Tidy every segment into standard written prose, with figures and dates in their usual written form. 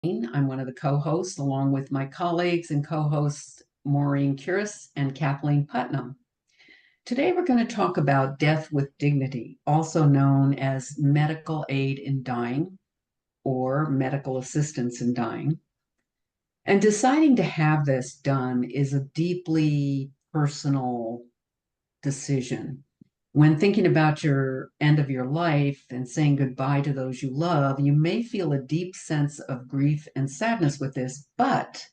I'm one of the co-hosts, along with my colleagues and co-hosts Maureen Curis and Kathleen Putnam. Today, we're going to talk about death with dignity, also known as medical aid in dying or medical assistance in dying. And deciding to have this done is a deeply personal decision. When thinking about your end of your life and saying goodbye to those you love, you may feel a deep sense of grief and sadness with this, but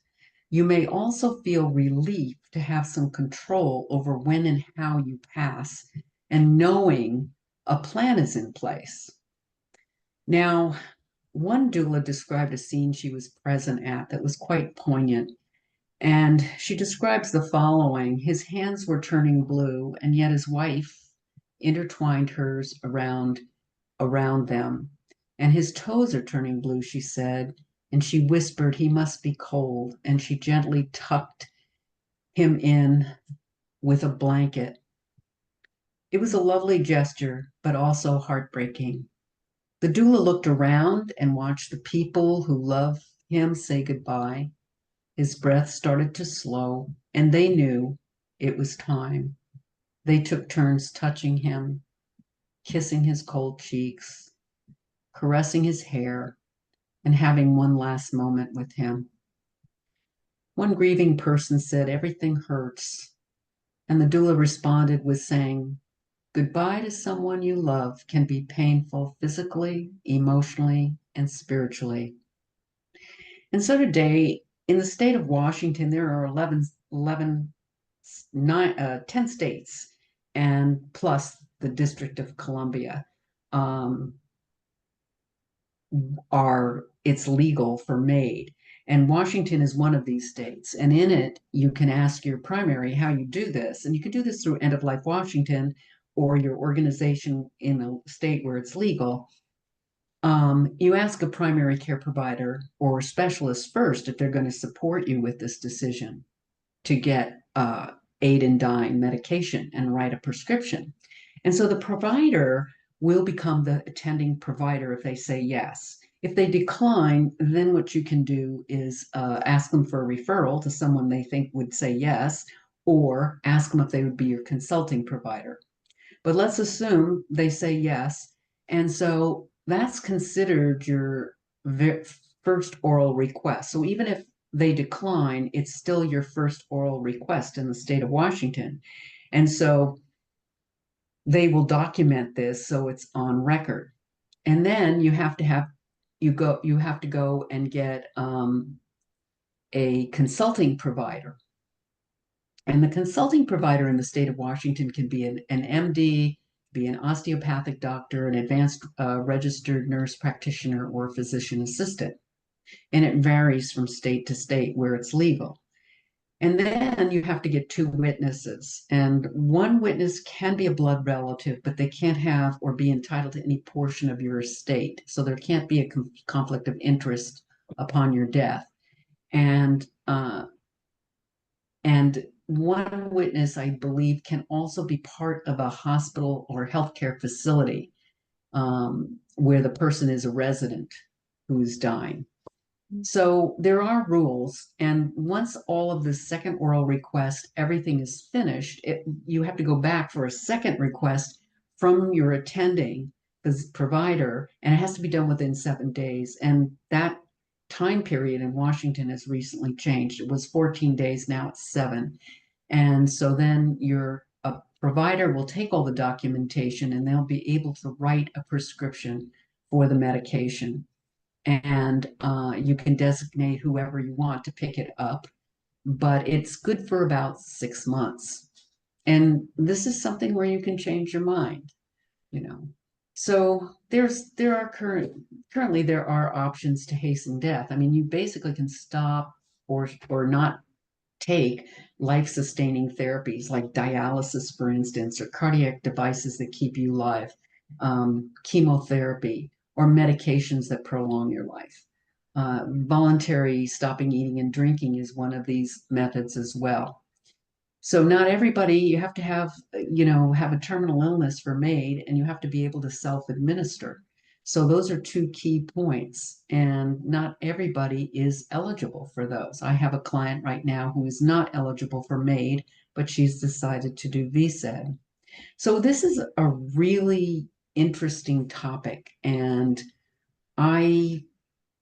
you may also feel relief to have some control over when and how you pass and knowing a plan is in place. Now, one doula described a scene she was present at that was quite poignant. And she describes the following: his hands were turning blue, and yet his wife intertwined hers around them. And his toes are turning blue, she said, and she whispered, he must be cold. And she gently tucked him in with a blanket. It was a lovely gesture, but also heartbreaking. The doula looked around and watched the people who love him say goodbye. His breath started to slow, and they knew it was time. They took turns touching him, kissing his cold cheeks, caressing his hair, and having one last moment with him. One grieving person said, everything hurts. And the doula responded with saying, goodbye to someone you love can be painful physically, emotionally, and spiritually. And so today, in the state of Washington, there are 10 states, and plus the District of Columbia, um, it's legal for MAID. And Washington is one of these states. And in it, you can ask your primary how you do this. And you can do this through End of Life Washington or your organization in a state where it's legal. You ask a primary care provider or specialist first if they're going to support you with this decision to get aid in dying medication and write a prescription. And so the provider will become the attending provider if they say yes. If they decline, then what you can do is ask them for a referral to someone they think would say yes, or ask them if they would be your consulting provider. But let's assume they say yes. And so that's considered your first oral request. So even if they decline, it's still your first oral request in the state of Washington. And so they will document this so it's on record. And then you have to go and get a consulting provider. And the consulting provider in the state of Washington can be an MD, be an osteopathic doctor, an advanced registered nurse practitioner, or a physician assistant. And it varies from state to state where it's legal. And then you have to get two witnesses. And one witness can be a blood relative, but they can't have or be entitled to any portion of your estate. So there can't be a conflict of interest upon your death. And one witness, I believe, can also be part of a hospital or healthcare facility where the person is a resident who is dying. So there are rules, and once all of the second oral request, everything is finished, you have to go back for a second request from your attending provider, and it has to be done within 7 days. And that time period in Washington has recently changed. It was 14 days, now it's 7. And so then your provider will take all the documentation and they'll be able to write a prescription for the medication. And you can designate whoever you want to pick it up, but it's good for about 6 months. And this is something where you can change your mind, you know. So currently there are options to hasten death. I mean, you basically can stop or not take life-sustaining therapies like dialysis, for instance, or cardiac devices that keep you alive, chemotherapy, or medications that prolong your life. Voluntary stopping eating and drinking is one of these methods as well. So not everybody, you have to have a terminal illness for MAID, and you have to be able to self-administer. So those are two key points, and not everybody is eligible for those. I have a client right now who is not eligible for MAID, but she's decided to do VSED. So this is a really interesting topic, and I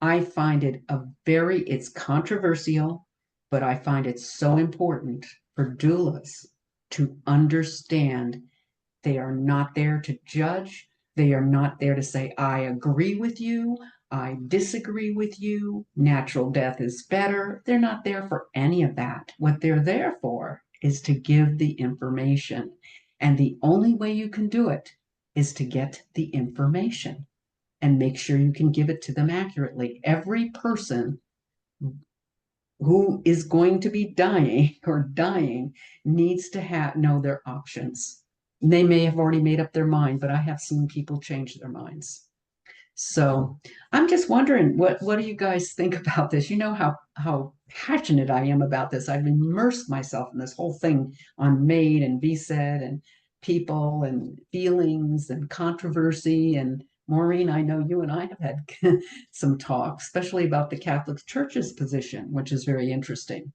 I find it's controversial, but I find it so important for doulas to understand they are not there to judge. They are not there to say, I agree with you. I disagree with you. Natural death is better. They're not there for any of that. What they're there for is to give the information. And the only way you can do it is to get the information and make sure you can give it to them accurately. Every person who is going to be dying or dying needs to know their options. They may have already made up their mind, but I have seen people change their minds. So I'm just wondering, what do you guys think about this? You know how passionate I am about this. I've immersed myself in this whole thing on MAID and VSED and people and feelings and controversy. And Maureen, I know you and I have had some talk, especially about the Catholic Church's position, which is very interesting.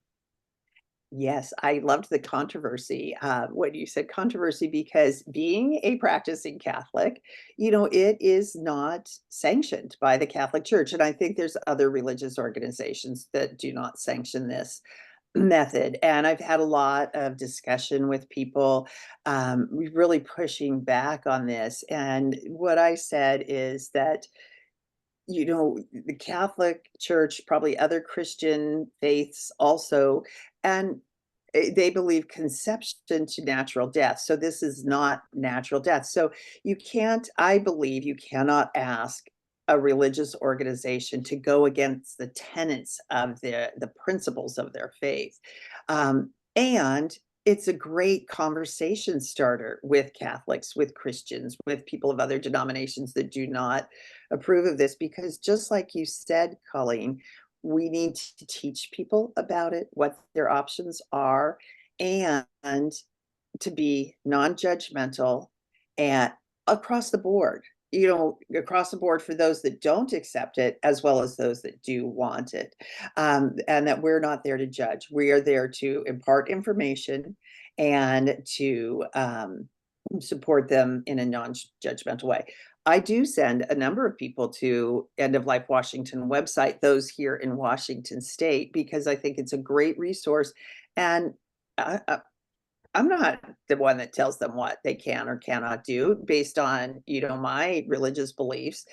Yes, I loved the controversy. When you said controversy, because being a practicing Catholic, it is not sanctioned by the Catholic Church. And I think there's other religious organizations that do not sanction this method. And I've had a lot of discussion with people really pushing back on this. And what I said is that the Catholic Church, probably other Christian faiths also, and they believe conception to natural death. So this is not natural death. So I believe you cannot ask a religious organization to go against the tenets of the principles of their faith. And it's a great conversation starter with Catholics, with Christians, with people of other denominations that do not approve of this, because just like you said, Colleen, we need to teach people about it, what their options are, and to be non-judgmental and across the board, across the board for those that don't accept it, as well as those that do want it. And that we're not there to judge. We are there to impart information and to support them in a non-judgmental way. I do send a number of people to End of Life Washington website, those here in Washington State, because I think it's a great resource. And I'm not the one that tells them what they can or cannot do based on, my religious beliefs.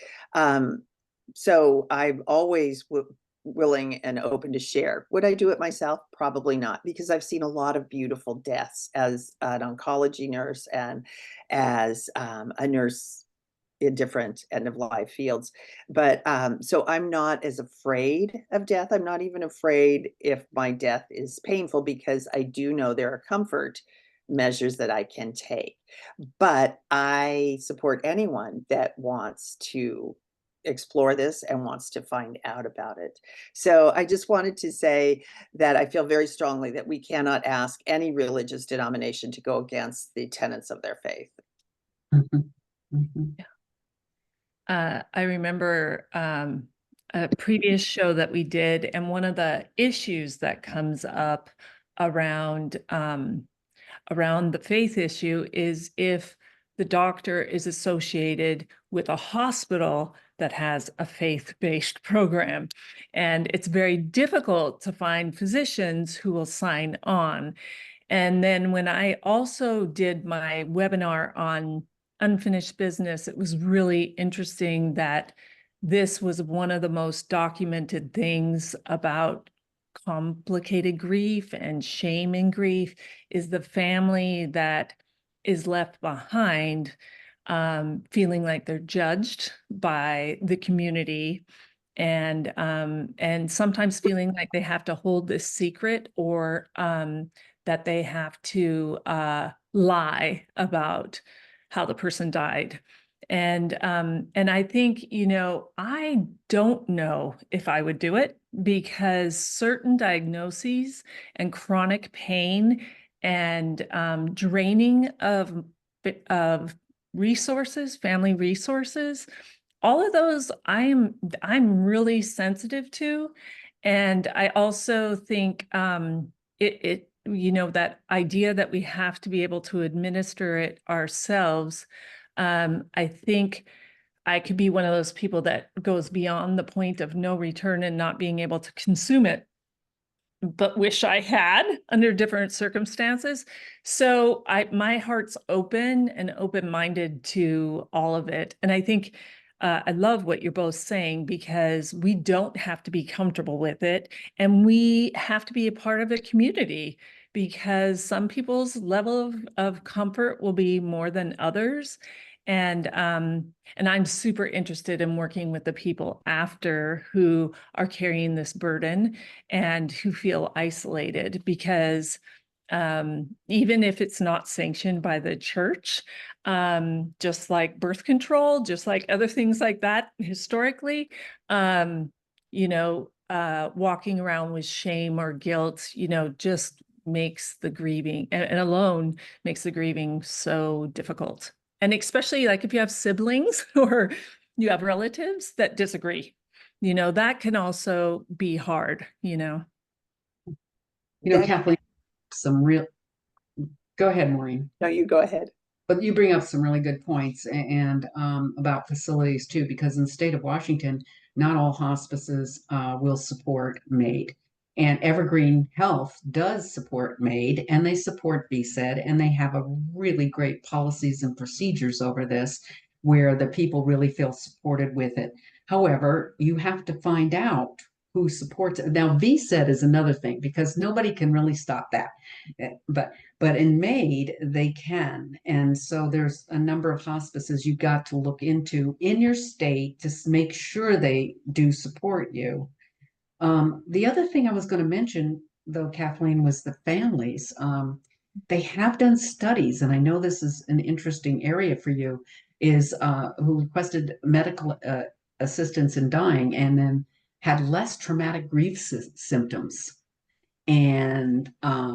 So I'm always willing and open to share. Would I do it myself? Probably not, because I've seen a lot of beautiful deaths as an oncology nurse and as a nurse in different end of life fields. But so I'm not as afraid of death. I'm not even afraid if my death is painful, because I do know there are comfort measures that I can take. But I support anyone that wants to explore this and wants to find out about it. So I just wanted to say that I feel very strongly that we cannot ask any religious denomination to go against the tenets of their faith. Mhm, mhm. I remember a previous show that we did, and one of the issues that comes up around around the faith issue is if the doctor is associated with a hospital that has a faith-based program. And it's very difficult to find physicians who will sign on. And then when I also did my webinar on unfinished business, it was really interesting that this was one of the most documented things about complicated grief and shame in grief is the family that is left behind feeling like they're judged by the community and sometimes feeling like they have to hold this secret or that they have to lie about how the person died. And I think, I don't know if I would do it, because certain diagnoses and chronic pain and draining of resources, family resources, all of those I'm really sensitive to. And I also think that idea that we have to be able to administer it ourselves. I think I could be one of those people that goes beyond the point of no return and not being able to consume it, but wish I had under different circumstances. So my heart's open and open-minded to all of it. And I think I love what you're both saying, because we don't have to be comfortable with it, and we have to be a part of a community, because some people's level of comfort will be more than others. And I'm super interested in working with the people after who are carrying this burden and who feel isolated, because even if it's not sanctioned by the church, just like birth control, just like other things like that historically, walking around with shame or guilt, just makes the grieving and alone makes the grieving so difficult. And especially like if you have siblings or you have relatives that disagree, that can also be hard. That- Kathleen, go ahead, Maureen. No, you go ahead. But you bring up some really good points and about facilities too, because in the state of Washington, not all hospices will support MAID. And Evergreen Health does support MAID, and they support VSED, and they have a really great policies and procedures over this where the people really feel supported with it. However, you have to find out who supports it. Now, VSED is another thing because nobody can really stop that. But in MAID, they can. And so there's a number of hospices you've got to look into in your state to make sure they do support you. The other thing I was going to mention, though, Kathleen, was the families. They have done studies, and I know this is an interesting area for you, is who requested medical assistance in dying and then had less traumatic grief symptoms and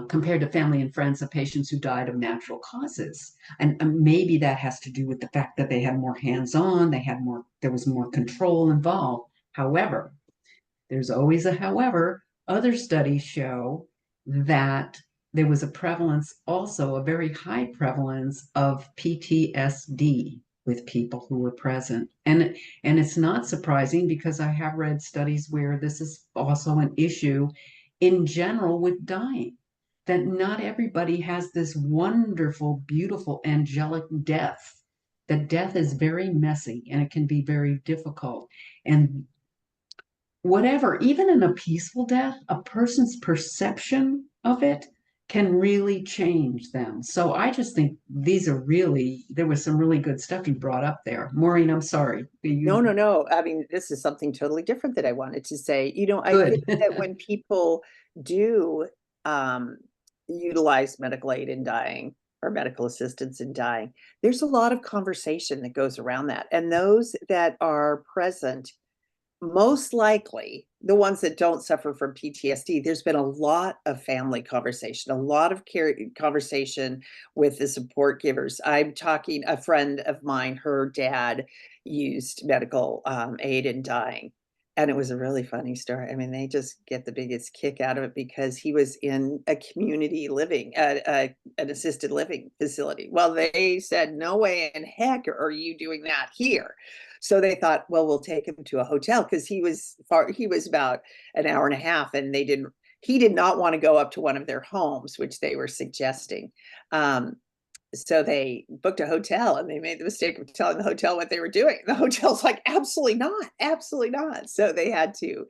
compared to family and friends of patients who died of natural causes. And maybe that has to do with the fact that they had more hands-on, there was more control involved. However, there's always a however. Other studies show that there was a prevalence, also a very high prevalence of PTSD with people who were present. And it's not surprising because I have read studies where this is also an issue in general with dying, that not everybody has this wonderful, beautiful, angelic death. That death is very messy and it can be very difficult. And whatever, even in a peaceful death, a person's perception of it can really change them. So I just think there was some really good stuff you brought up there. Maureen, I'm sorry. No. I mean, this is something totally different that I wanted to say. I Good. think that when people do utilize medical aid in dying or medical assistance in dying, there's a lot of conversation that goes around that. And those that are present, most likely the ones that don't suffer from PTSD, there's been a lot of family conversation, a lot of conversation with the support givers. I'm talking a friend of mine, her dad used medical aid in dying. And it was a really funny story. I mean, they just get the biggest kick out of it because he was in a community living, an assisted living facility. Well, they said, no way in heck are you doing that here. So they thought, well, we'll take him to a hotel because he was about an hour and a half, and he did not want to go up to one of their homes, which they were suggesting. So they booked a hotel, and they made the mistake of telling the hotel what they were doing. The hotel's like, absolutely not, absolutely not. So they had to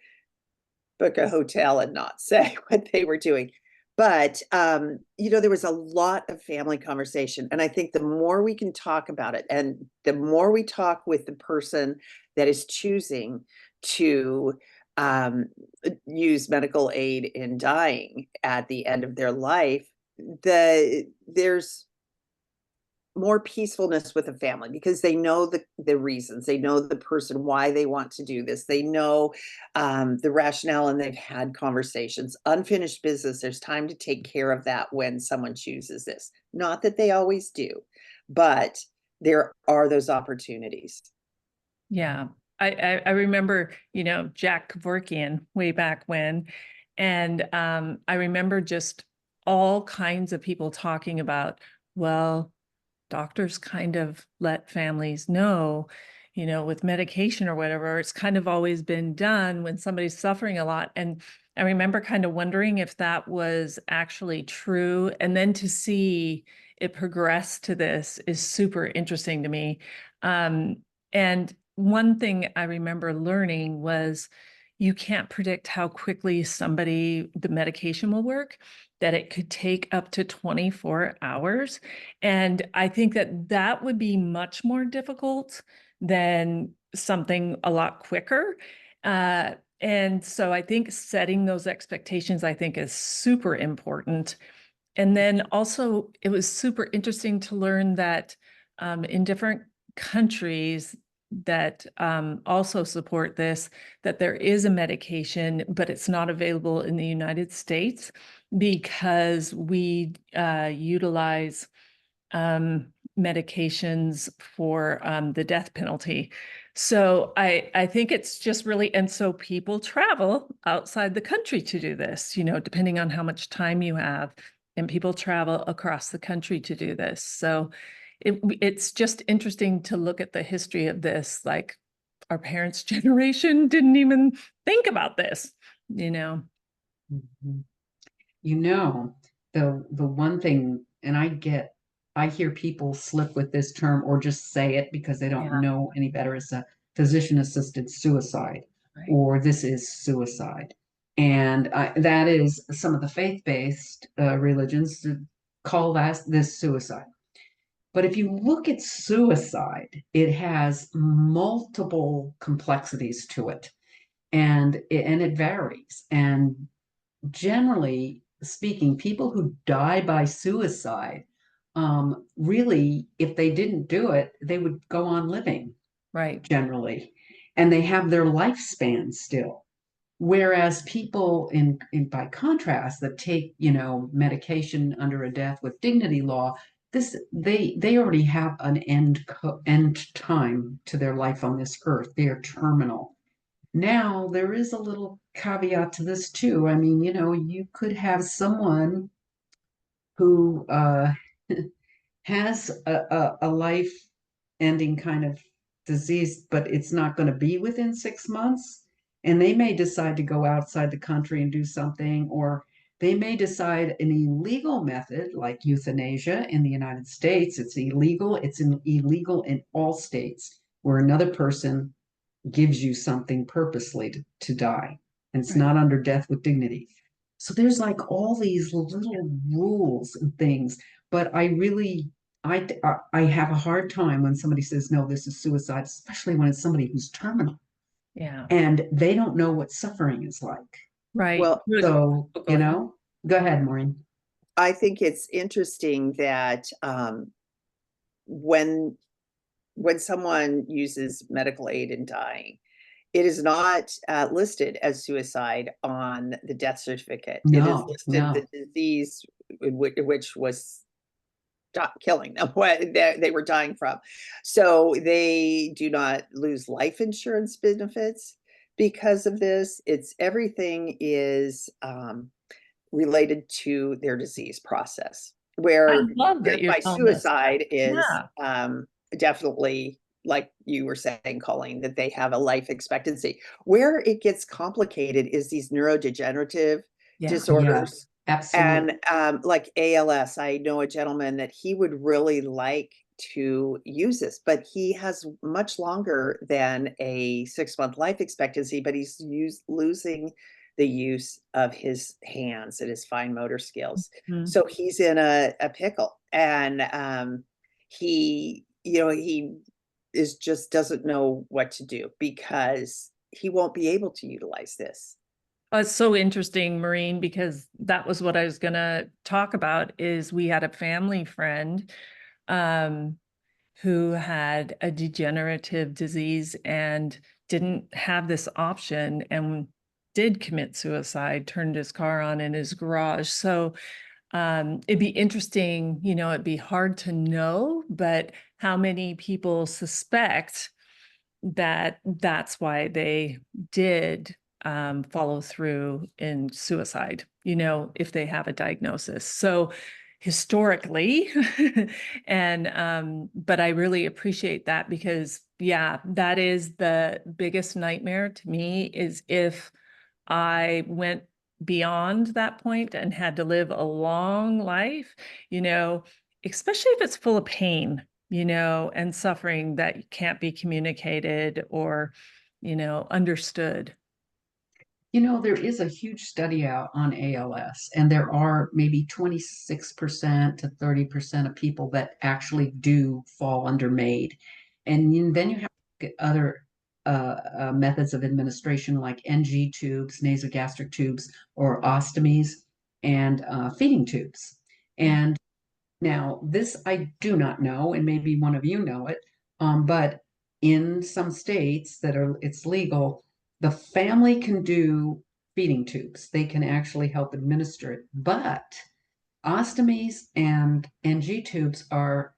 book a hotel and not say what they were doing. But, there was a lot of family conversation. And I think the more we can talk about it, and the more we talk with the person that is choosing to use medical aid in dying at the end of their life, there's more peacefulness with the family because they know the reasons, they know the person, why they want to do this, they know the rationale, and they've had conversations. Unfinished business, there's time to take care of that when someone chooses this. Not that they always do, but there are those opportunities. Yeah, I remember, Jack Kevorkian way back when, and I remember just all kinds of people talking about, well, doctors kind of let families know, with medication or whatever, it's kind of always been done when somebody's suffering a lot. And I remember kind of wondering if that was actually true. And then to see it progress to this is super interesting to me. And one thing I remember learning was you can't predict how quickly the medication will work, that it could take up to 24 hours. And I think that would be much more difficult than something a lot quicker. And so I think setting those expectations, I think, is super important. And then also, it was super interesting to learn that in different countries that also support this, that there is a medication, but it's not available in the United States because we utilize medications for the death penalty. So I think it's just really, and so people travel outside the country to do this, depending on how much time you have, and people travel across the country to do this. So it's just interesting to look at the history of this. Like, our parents' generation didn't even think about this, Mhm. You know, the one thing, and I hear people slip with this term or just say it because they don't Yeah. know any better, is a physician-assisted suicide, Right. or this is suicide. And that is some of the faith-based religions call this suicide. But if you look at suicide, it has multiple complexities to it, and it varies. And generally speaking, people who die by suicide, really, if they didn't do it, they would go on living Right. generally, and they have their lifespan still. Whereas people by contrast that take, medication under a death with dignity law, they already have an end time to their life on this earth. They are terminal. Now, there is a little caveat to this too. I mean, you could have someone who has a life ending kind of disease, but it's not going to be within 6 months. And they may decide to go outside the country and do something, or they may decide an illegal method like euthanasia in the United States. It's illegal. Illegal in all states where another person gives you something purposely to die. And it's Right. not under death with dignity. So there's like all these little rules and things, but I have a hard time when somebody says, no, this is suicide, especially when it's somebody who's terminal Yeah. and they don't know what suffering is like. Right. Well, So, Oh, go ahead. go ahead, Maureen. I think it's interesting that when someone uses medical aid in dying, it is not listed as suicide on the death certificate. It is listed the disease which was killing them, what they were dying from. So they do not lose life insurance benefits because of this. Everything is related to their disease process, I where love that death you're by telling this. suicide is Yeah. definitely, like you were saying, Colleen, that they have a life expectancy. Where it gets complicated is these neurodegenerative Yeah. disorders. Absolutely. And like ALS, I know a gentleman that he would really like to use this, but he has much longer than a 6-month life expectancy, but he's losing the use of his hands and his fine motor skills. Mhm. So he's in a pickle, and he is just doesn't know what to do because he won't be able to utilize this. It's so interesting, Maureen, because that was what I was going to talk about. Is we had a family friend um, who had a degenerative disease and didn't have this option and did commit suicide, turned his car on in his garage. So it'd be interesting, it'd be hard to know, but how many people suspect that's why they did follow through in suicide, if they have a diagnosis. So historically, and but I really appreciate that because, yeah, that is the biggest nightmare to me, is if I went beyond that point and had to live a long life, especially if it's full of pain, and suffering that can't be communicated or, understood. There is a huge study out on ALS, and there are maybe 26% to 30% of people that actually do fall under MAID. And then you have to get other methods of administration like NG tubes, nasogastric tubes, or ostomies, and feeding tubes. And now, this I do not know, and maybe one of you know it, but in some states it's legal, the family can do feeding tubes. They can actually help administer it. But ostomies and NG tubes are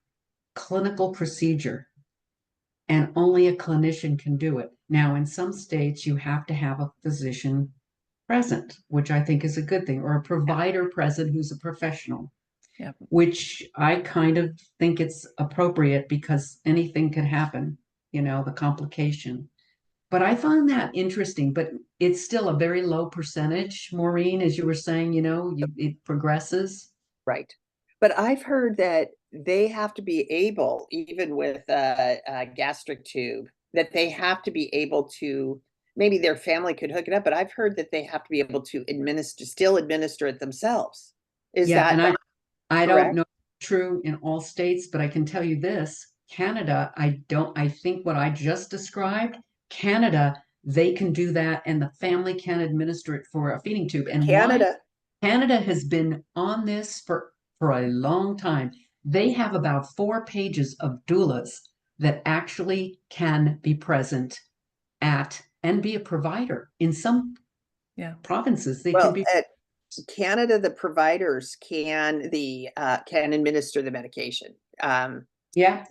clinical procedure, and only a clinician can do it. Now, in some states, you have to have a physician present, which I think is a good thing, or a provider present who's a professional. Yeah. Which I kind of think it's appropriate because anything could happen, the complication. But I find that interesting, but it's still a very low percentage, Maureen, as you were saying, it progresses. Right. But I've heard that they have to be able, even with a gastric tube, that they have to be able to, maybe their family could hook it up, but I've heard that they have to be able to still administer it themselves. Is Yeah, that and I don't correct? know if it's true in all states, but I can tell you this, Canada, I think what I just described, Canada, they can do that and the family can administer it for a feeding tube. And why? Canada? Canada has been on this for a long time. They have about 4 pages of doulas that actually can be present at and be a provider. In some provinces, they can Well, be. at Canada, the providers can administer the medication. Yeah.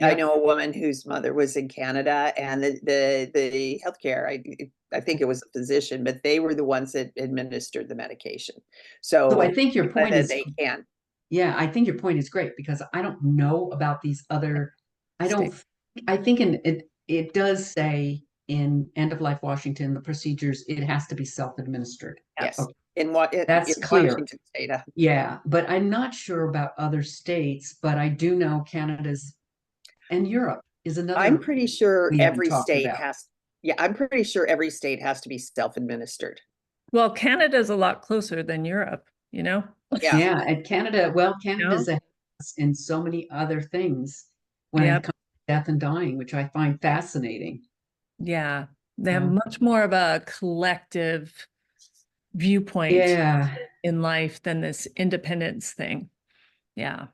I know a woman whose mother was in Canada, and the healthcare, I think it was a physician, but they were the ones that administered the medication. So I So think your point is, they can. yeah, I think your point is great because I don't know about these other, I don't, I think it does say in End of Life Washington, the procedures, it has to be self-administered. Yes. Okay. That's in clear. Washington State. Yeah, but I'm not sure about other states, but I do know Canada's and Europe is another. I'm pretty sure every state about. I'm pretty sure every state has to be self-administered. Well, Canada's a lot closer than Europe, Yeah. Yeah, and Canada, well, Canada's ahead of us in so many other things when it comes to death and dying, which I find fascinating. Yeah, they have much more of a collective viewpoint in life than this independence thing. Yeah.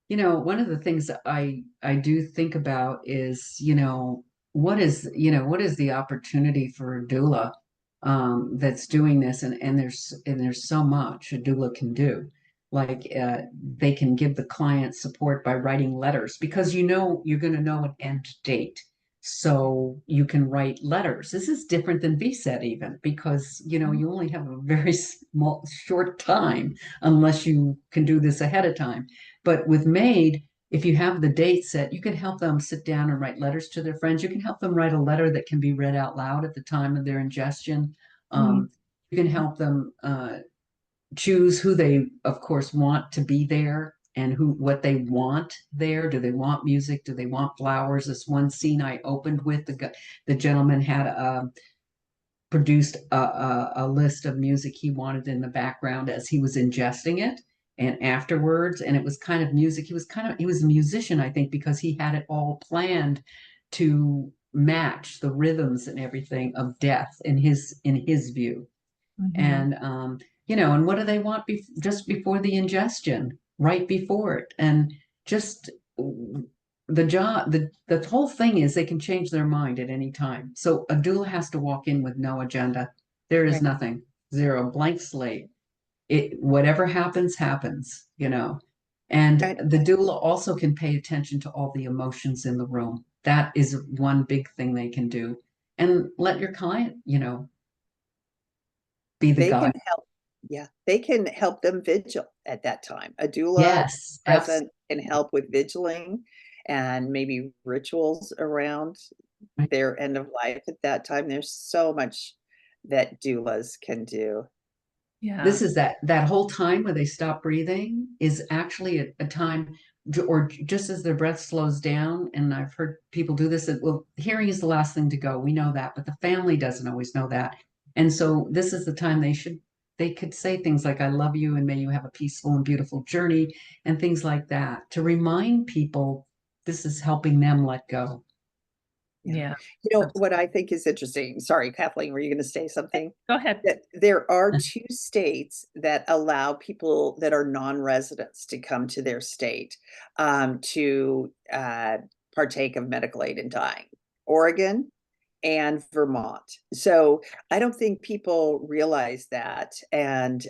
One of the things that I do think about is, what is the opportunity for a doula that's doing this, and there's so much a doula can do. Like they can give the client support by writing letters because you're going to know an end date. So you can write letters. This is different than VSET even because you only have a very short time unless you can do this ahead of time. But with MAID, if you have the date set, you can help them sit down and write letters to their friends. You can help them write a letter that can be read out loud at the time of their ingestion. You can help them choose who they, of course, want to be there and what they want there. Do they want music? Do they want flowers? This one scene I opened with, the gentleman had produced a list of music he wanted in the background as he was ingesting it and afterwards, and it was kind of music. He was a musician, I think, because he had it all planned to match the rhythms and everything of death in his view. And and what do they want just before the ingestion, right before it, and just the whole thing is they can change their mind at any time. So a doula has to walk in with no agenda. There is nothing, zero, blank slate. Whatever happens, and the doula also can pay attention to all the emotions in the room. that is one big thing they can do. And let your client, be the They can guide. help, yeah, they can help them vigil at that time. A doula Yes, present can help with vigiling and maybe rituals around absolutely. their end of life at that time. There's so much that doulas can do. Yeah. This is that whole time where they stop breathing is actually a time, or just as their breath slows down. And I've heard people do this. Well, hearing is the last thing to go. We know that, but the family doesn't always know that. And so this is the time they could say things like, "I love you," and "May you have a peaceful and beautiful journey," and things like that to remind people this is helping them let go. Yeah. Yeah. What I think is interesting, sorry, Kathleen, were you going to say something? Go ahead. That there are 2 states that allow people that are non-residents to come to their state, to, partake of medical aid in dying, Oregon and Vermont. So, I don't think people realize that, and,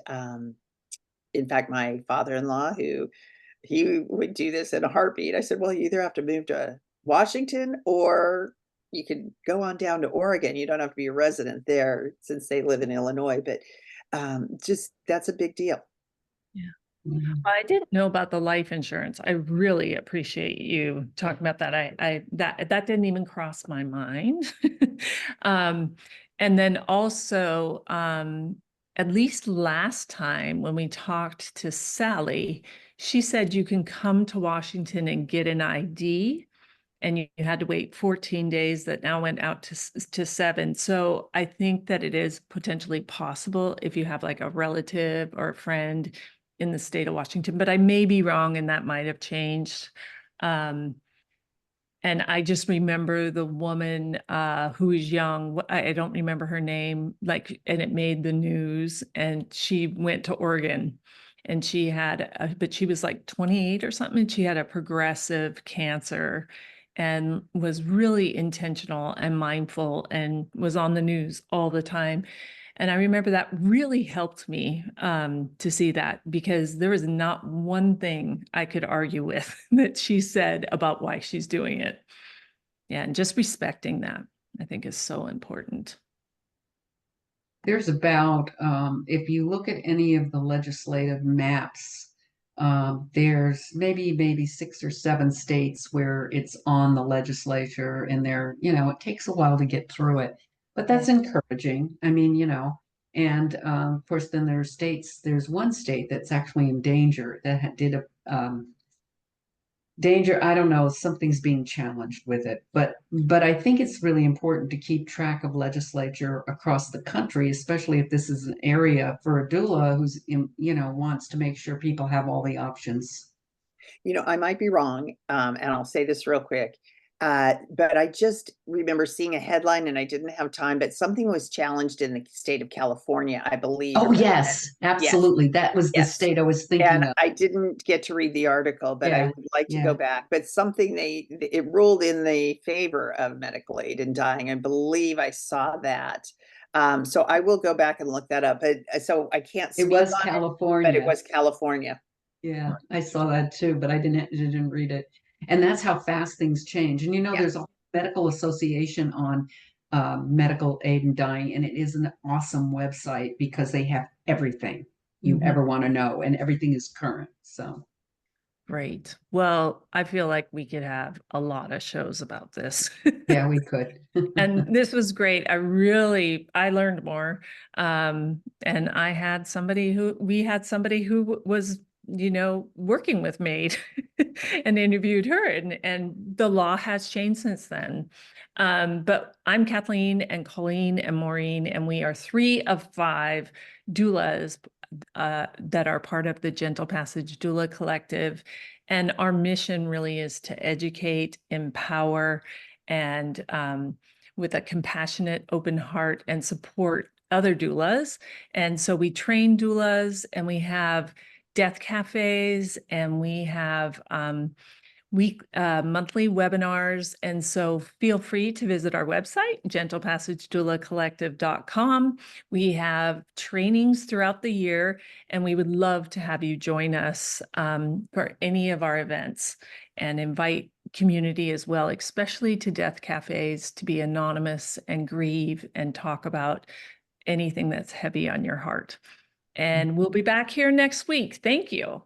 in fact, my father-in-law, who he would do this in a heartbeat. I said, "Well, you either have to move to Washington or you can go on down to Oregon. You don't have to be a resident there since they live in Illinois." But just that's a big deal. Yeah. Mhm. I didn't know about the life insurance. I really appreciate you talking about that. That didn't even cross my mind. um, and then also, at least last time when we talked to Sally, she said you can come to Washington and get an ID, and you had to wait 14 days. That now went out to 7. So I think that it is potentially possible if you have like a relative or a friend in the state of Washington, but I may be wrong and that might have changed. Um, and I just remember the woman who is young. I don't remember her name, like, and it made the news. And she went to Oregon, and but she was like 28 or something. And she had a progressive cancer, and was really intentional and mindful, and was on the news all the time. And I remember that really helped me to see that, because there was not one thing I could argue with that she said about why she's doing it. Yeah, and just respecting that, I think, is so important. There's about, if you look at any of the legislative maps, there's maybe 6 or 7 states where it's on the legislature, and it takes a while to get through it, but that's encouraging. I mean, and of course, then there's one state that's actually in danger that did a danger. I don't know, something's being challenged with it, but I think it's really important to keep track of legislature across the country, especially if this is an area for a doula who's wants to make sure people have all the options. I might be wrong, and I'll say this real quick. But I just remember seeing a headline and I didn't have time, but something was challenged in the state of California, I believe. Oh yes, Yes, absolutely, that was the yes. state I was thinking And of. I didn't get to read the article, but I Yeah, would like to yeah. go back. But something it ruled in the favor of medical aid in dying. I believe I saw that. So I will go back and look that up. But so I can't It speak was on it, but it California. was California. Yeah, I saw that too, but I didn't read it. And that's how fast things change. And Yeah. there's a medical association on medical aid and dying, and it is an awesome website because they have everything you Mhm. ever want to know, and everything is current. So Great. Well, I feel like we could have a lot of shows about this. yeah, we could. And this was great. I learned more. And we had somebody who was, working with MAID and interviewed her, and the law has changed since then. But I'm Kathleen and Colleen and Maureen, and we are 3 of 5 doulas that are part of the Gentle Passage Doula Collective. And our mission really is to educate, empower, and with a compassionate, open heart, and support other doulas. And so we train doulas, and we have death cafes, and we have monthly webinars. And so feel free to visit our website, gentlepassagedoulacollective.com. We have trainings throughout the year, and we would love to have you join us for any of our events, and invite community as well, especially to death cafes, to be anonymous and grieve and talk about anything that's heavy on your heart. And we'll be back here next week. Thank you.